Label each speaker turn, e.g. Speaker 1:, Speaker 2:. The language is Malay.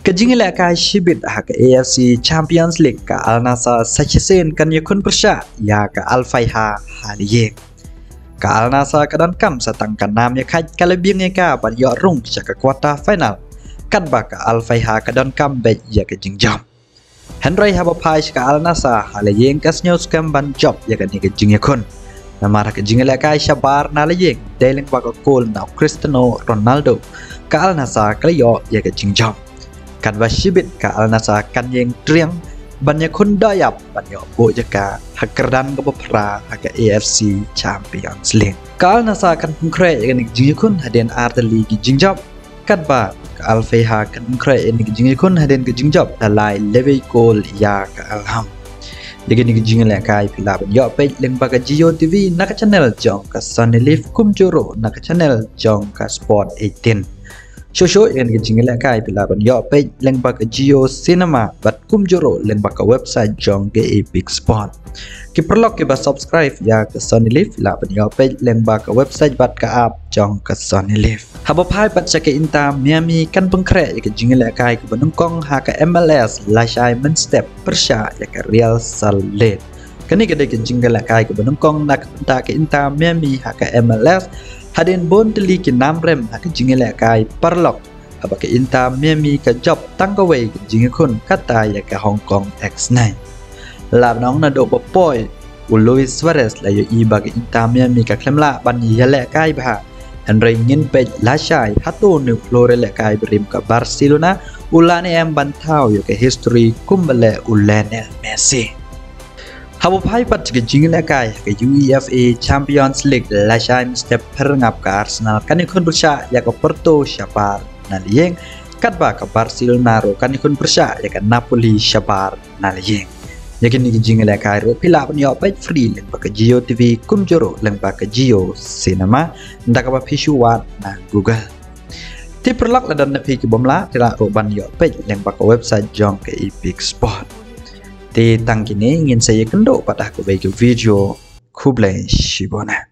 Speaker 1: Kejingila ka shibit hak AFC Champions League ka Al Nassr Sachsen kan yakun persya ya ka Al Faiha haliye. Ka Al Nassr kadan kam satangkan nam ya kaj kalebing ya ka ban yo rung sa ka quarter final. Kan ba ka Al Faiha kadan kam be ya ka jingjam. Henry habapai ka Al Nassr haliye kas news kam ban job ya ka ni ka jing yakun. Namara ka jingila ka shabar na layeng deling ba ka goal na Cristiano Ronaldo ka Al Nassr kalayo ya ka jingjam. Kan wasibit ka Al Nassr kan yang triang banyak kundayap banyak bojaka hakerdan ke bepra hak AFC Champions League. Ka Al Nassr kan konkret yang jingjikun haden arteli gi jingjab kan ba ka Al Faiha kan konkret yang jingjikun haden ke jingjab dalai level goal ya ka Alham. Jadi ni jingjila kai pila banyak page link baka Jio TV nak channel jong ka Sunny Leaf kumjuro nak channel jong ka Sport 18. Shosho yang jingle kai pila ban yo page link baka Jio Cinema bat kumjuro link baka website jong ke Epic Sport. Ki perlu ke ba subscribe ya ke Sunny Leaf la ban yo page link baka website bat ka app jong ke Sunny Leaf. Haba pai bat ke Inter Miami kan pengkre ya ke jingle kai ke benungkong ha ke MLS Lashai Step Persya ya ke Real Salt. Kini kedai ke jingle kai ke benungkong nak ke Inter Miami ha ke MLS Hadin bon teli ke namrem hak jingela kai parlok abak Inter Miami ke job tangkawai ke jingikun kata ya ke Hong Kong X9 lab nong na do boy Luis Suarez la yo iba ke Inter Miami ke klemla ban yele kai ba Henry ngin pe lashai hatu nu flore le kai berim ke Barcelona ulane em bantau yo ke history kumbale Lionel Messi. Habapai pat ke jingla kai ke UEFA Champions League Lashai step perngap ke Arsenal kan ikun bersya ya ke Porto Shabar naliyeng katba ke Barcelona ro kan ikun bersya ya ke Napoli Shabar naliyeng yakin ni jingla kai ro pila pan yo page free leng ke Jio TV kumjoro leng ke Jio Cinema ndak apa pisuat na Google ti perlak ladan napi ke bomla tila ro ban yo page leng ke website jong ke Epic Sport. Di tang kini ingin saya kendok pada aku bagi video kublai shibona.